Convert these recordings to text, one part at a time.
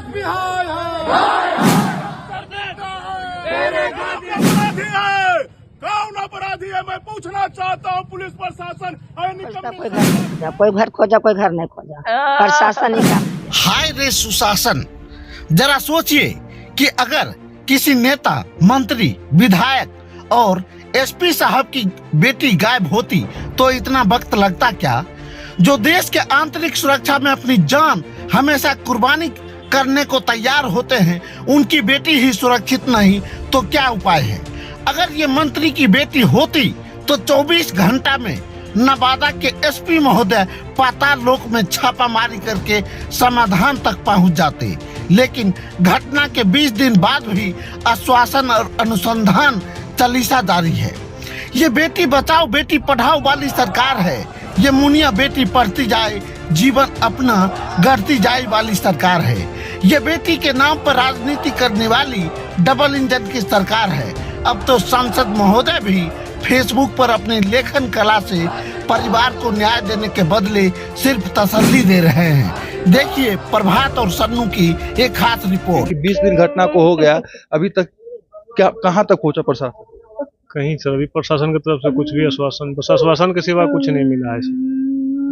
SP हाय हाय कर देता है तेरे अपराधी है। कौन अपराधी है मैं पूछना चाहता हूँ पुलिस प्रशासन। कोई घर खोजा कोई घर नहीं खोजा, प्रशासन ही काम। हाय रे सुशासन, जरा सोचिए कि अगर किसी नेता, मंत्री, विधायक और एसपी साहब की बेटी गायब होती तो इतना वक्त लगता क्या? जो देश के आंतरिक सुरक्षा में अपनी जान हमेशा कुर्बानी करने को तैयार होते हैं, उनकी बेटी ही सुरक्षित नहीं तो क्या उपाय है? अगर ये मंत्री की बेटी होती तो 24 घंटा में नवादा के एसपी महोदय पाताल लोक में छापामारी करके समाधान तक पहुंच जाते, लेकिन घटना के 20 दिन बाद भी आश्वासन और अनुसंधान चालीसा जारी है। ये बेटी बचाओ बेटी पढ़ाओ वाली सरकार है, ये मुनिया बेटी पढ़ती जाए जीवन अपना गढ़ती जाए वाली सरकार है। ये बेटी के नाम पर राजनीति करने वाली डबल इंजन की सरकार है। अब तो सांसद महोदय भी फेसबुक पर अपनी लेखन कला से परिवार को न्याय देने के बदले सिर्फ तसल्ली दे रहे हैं। देखिए प्रभात और सन्नू की एक खास रिपोर्ट। 20 दिन घटना को हो गया, अभी तक क्या कहां तक पहुंचा प्रशासन? कहीं सर अभी प्रशासन की तरफ से कुछ भी आश्वासन के सिवा कुछ नहीं मिला है।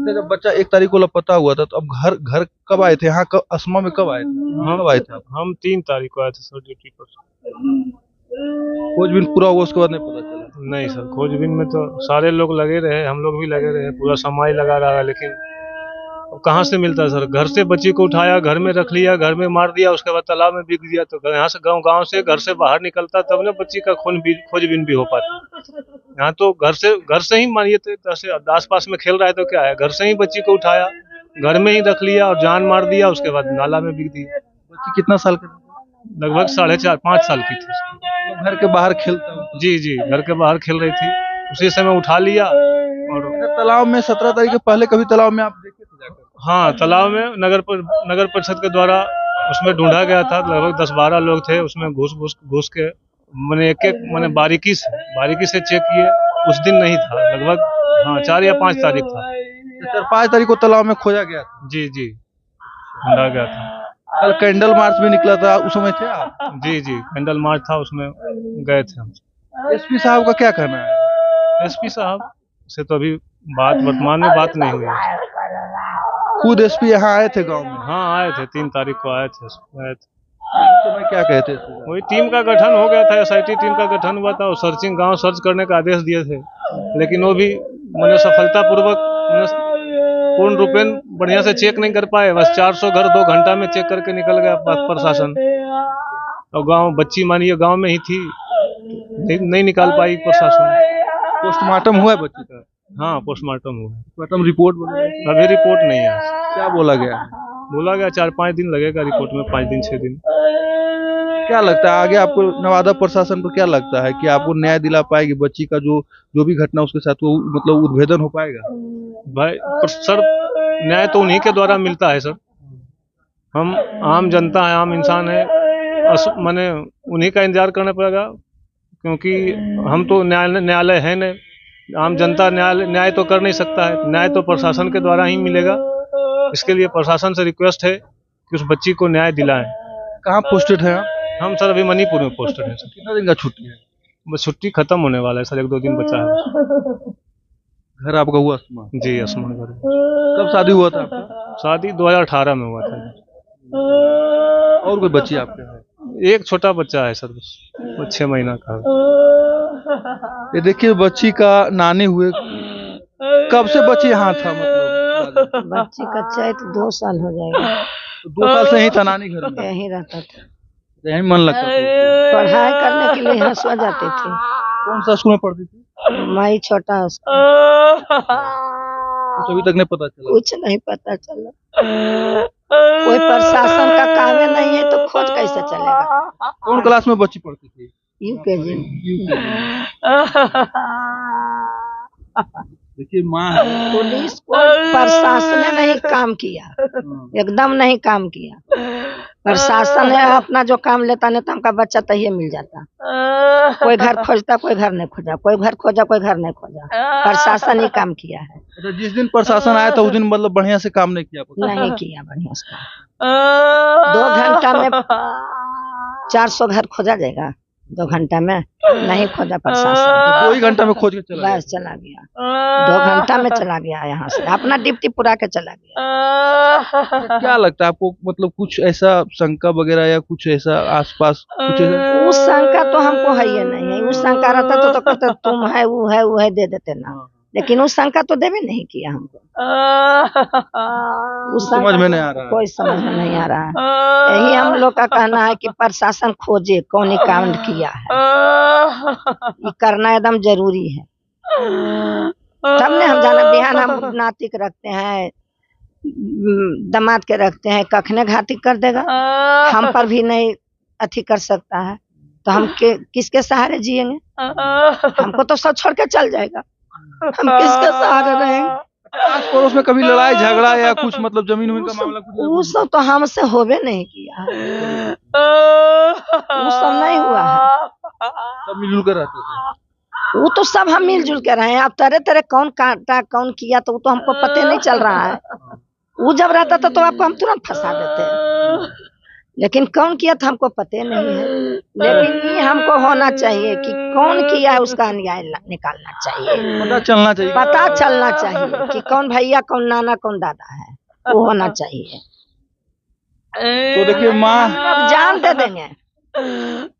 जब बच्चा 1 तारीख को लापता हुआ था तो अब घर कब आए थे? यहाँ असमा में कब आए थे? हम 3 तारीख को आए थे सर ड्यूटी पर। खोजबीन पूरा हुआ उसके बाद नहीं पता चला? नहीं सर, खोजबीन में तो सारे लोग लगे रहे, हम लोग भी लगे रहे, पूरा समाज लगा रहा है, लेकिन कहाँ से मिलता है सर? घर से बच्ची को उठाया, घर में रख लिया, घर में मार दिया, उसके बाद तालाब में बिक दिया। तो यहाँ से गांव से घर से बाहर निकलता तब ना बच्ची का खोजबीन भी हो पाता। यहाँ तो घर से ही मानिए तो ऐसे आस पास में खेल रहा है तो क्या है, घर से ही बच्ची को उठाया, घर में ही रख लिया और जान मार दिया, उसके बाद नाला में बिक दिया। बच्ची कितना साल का? लगभग 4.5-5 साल की थी। घर के बाहर खेलता? जी, घर के बाहर खेल रही थी, उसी समय उठा लिया। और तालाब में 17 तारीख के पहले कभी तालाब में आप देखे थे जाकर? हाँ, तालाब में नगर परिषद के द्वारा उसमें ढूंढा गया था। लगभग 10-12 लोग थे, उसमें घुस के मैंने एक बारीकी से चेक किए। उस दिन नहीं था, लगभग 4 या 5 तारीख था। 4-5 तारीख को तालाब में खोजा गया था? जी, ढूंढा गया था। कल कैंडल मार्च भी निकला था, उस समय थे आप? जी, कैंडल मार्च था, उसमें गए थे हम। एसपी साहब का क्या कहना है? एसपी साहब से तो अभी वर्तमान में बात नहीं हुई। खुद एसपी यहाँ आए थे गांव में? हाँ, आए थे, 3 तारीख को आए थे। उस समय क्या कहते थे? वही टीम का गठन हो गया था, एसआईटी टीम का गठन हुआ था, गांव सर्च करने का आदेश दिए थे, लेकिन वो भी मैंने सफलतापूर्वक पूर्ण रूपेण बढ़िया से चेक नहीं कर पाए। बस 400 घर 2 घंटा में चेक करके निकल गया प्रशासन। और गांव बच्ची मानिए गांव में ही थी, नहीं निकाल पाई प्रशासन। पोस्टमार्टम हुआ है बच्ची का? हाँ, पोस्टमार्टम हुआ है। पोस्टमार्टम रिपोर्ट अभी रिपोर्ट नहीं है। क्या बोला गया? 4-5 दिन लगेगा रिपोर्ट में, 5 दिन 6 दिन। क्या लगता है आगे आपको नवादा प्रशासन को क्या लगता है कि आपको न्याय दिला पाएगी? बच्ची का जो भी घटना उसके साथ वो मतलब उद्भेदन हो पाएगा? भाई सर, न्याय तो उन्हीं के द्वारा मिलता है सर। हम आम जनता है, आम इंसान है, माने उन्हीं का इंतजार करना पड़ेगा, क्योंकि हम तो न्यायालय है नहीं। आम जनता न्याय तो कर नहीं सकता है, न्याय तो प्रशासन के द्वारा ही मिलेगा। इसके लिए प्रशासन से रिक्वेस्ट है कि उस बच्ची को न्याय दिलाएं। कहाँ पोस्टेड है आप? हम सर अभी मणिपुर में पोस्टेड हैं सर। कितना दिन का छुट्टी है? बस छुट्टी खत्म होने वाला है सर, 1-2 दिन बचा है। घर आपका हुआ असमा? जी, असमा घर। कब शादी हुआ था आपका? शादी 2018 में हुआ था। और कोई बच्ची आपके है? एक छोटा बच्चा है सर, वो 6 महीना का है। ये देखिए बच्ची का नानी हुए, कब से बच्ची यहाँ था? मतलब बच्ची का चैत 2 साल हो जाएगा। 2 साल से यही था नानी घर में? यहीं रहता था, यही मन लगता था? पढ़ाई करने के लिए हंसवा जाते थे। कौन सा स्कूल में पढ़ती थी? माई छोटा स्कूल। कुछ अभी तक नहीं पता चला? कुछ नहीं पता चला। कोई प्रशासन का कामे नहीं है तो खोज कैसे चलेगा? कौन क्लास में बच्ची पढ़ती थी? यूकेजी। देखिए माँ है। पुलिस को प्रशासन ने नहीं काम किया, एकदम नहीं काम किया। प्रशासन है अपना जो काम लेता नहीं तो हमका बच्चा तहिए मिल जाता। कोई घर खोजता कोई घर नहीं खोजा, कोई घर खोजा कोई घर नहीं खोजा। प्रशासन ही काम किया है। अच्छा, जिस दिन प्रशासन आया था उस दिन मतलब बढ़िया से काम नहीं किया? नहीं किया बढ़िया से। 2 घंटा में 400 घर खोजा जाएगा? 2 घंटा में नहीं खोजा प्रशासन। 2 ही घंटा में खोज के चला गया। बस चला गया, 2 घंटा में चला गया, यहाँ से अपना ड्यूटी पूरा के चला गया। क्या लगता है आपको, मतलब कुछ ऐसा शंका वगैरह या कुछ ऐसा आसपास कुछ ऐसा? उस शंका तो हमको है ही नहीं है। उस शंका रहता तो कहते तुम है वो है दे देते ना, लेकिन उस शंका तो देवे नहीं किया हमको। उस समझ में नहीं आ रहा है। कोई समझ में नहीं आ रहा है। यही हम लोग का कहना है कि प्रशासन खोजे कौन ही कांड किया है, ये करना एकदम जरूरी है। तब ने हम जाना, बिहान हम नाती के रखते हैं, दामाद के रखते हैं, कखने घाती कर देगा, हम पर भी नहीं अथी कर सकता है, तो हम किसके सहारे जिएंगे? हमको तो सब छोड़ के चल जाएगा, हम किसके सहारे रहेंगे? आस पड़ोस में कभी लड़ाई झगड़ा या कुछ मतलब जमीन उमीन का मामला कुछ? वो सब तो हमसे होवे नहीं किया है, वो सब नहीं हुआ है। सब मिलजुल कर रहते थे। वो तो सब हम मिलजुल के रहे हैं। अब तरह तरह कौन काटा कौन किया तो वो तो हमको पते नहीं चल रहा है। वो जब रहता था तो आपको हम तुरंत फंसा देते, लेकिन कौन किया था हमको पते नहीं है। लेकिन ये हमको होना चाहिए कि कौन किया है, उसका न्याय निकालना चाहिए, पता चलना चाहिए। पता चलना चाहिए कि कौन भैया कौन नाना कौन दादा है, वो होना चाहिए। तो देखिए माँ, अब जान दे देंगे,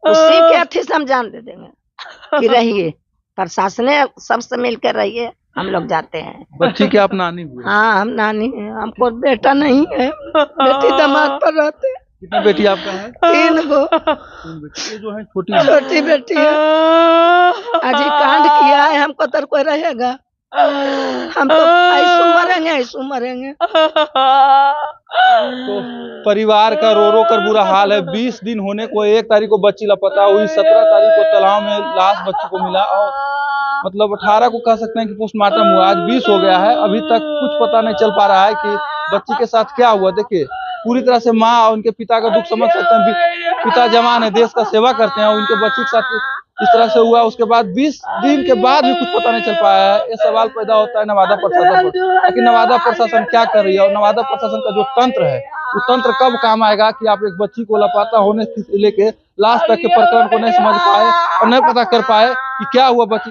उसी के अथी से हम जान दे देंगे कि रहिए, प्रशासन सबसे मिलकर रहिए, हम लोग जाते हैं। बच्ची के आप नानी हुए? हाँ हम नानी है, हमको बेटा नहीं है, बेटी दामाद पर रहते हैं। कितनी बेटी आपका है? 3 गो। 3 बेटी। ये जो है छोटी छोटी बेटी है, आज ही कांड किया है, हमको तो कोई रहेगा, हम तो ऐसू मरेंगे। तो परिवार का रो रो कर बुरा हाल है। 20 दिन होने को, 1 तारीख को बच्ची लापता हुई, 17 तारीख को तालाब में लाश बच्ची को मिला, और मतलब 18 को कह सकते हैं कि पोस्टमार्टम हुआ। आज 20 हो गया है, अभी तक कुछ पता नहीं चल पा रहा है कि बच्ची के साथ क्या हुआ। देखिए पूरी तरह से माँ और उनके पिता का दुख समझ सकते हैं। पिता जवान है, देश का सेवा करते हैं, और उनके बच्ची के साथ इस तरह से हुआ। उसके बाद 20 दिन के बाद भी कुछ पता नहीं चल पाया है। ये सवाल पैदा होता है नवादा प्रशासन पर, कि नवादा प्रशासन क्या कर रही है, और नवादा प्रशासन का जो तंत्र है वो तंत्र कब काम आएगा कि आप एक बच्ची को लापता होने से लेके लास्ट तक के प्रकरण को नहीं समझ पाए और नहीं पता कर पाए कि क्या हुआ बच्ची।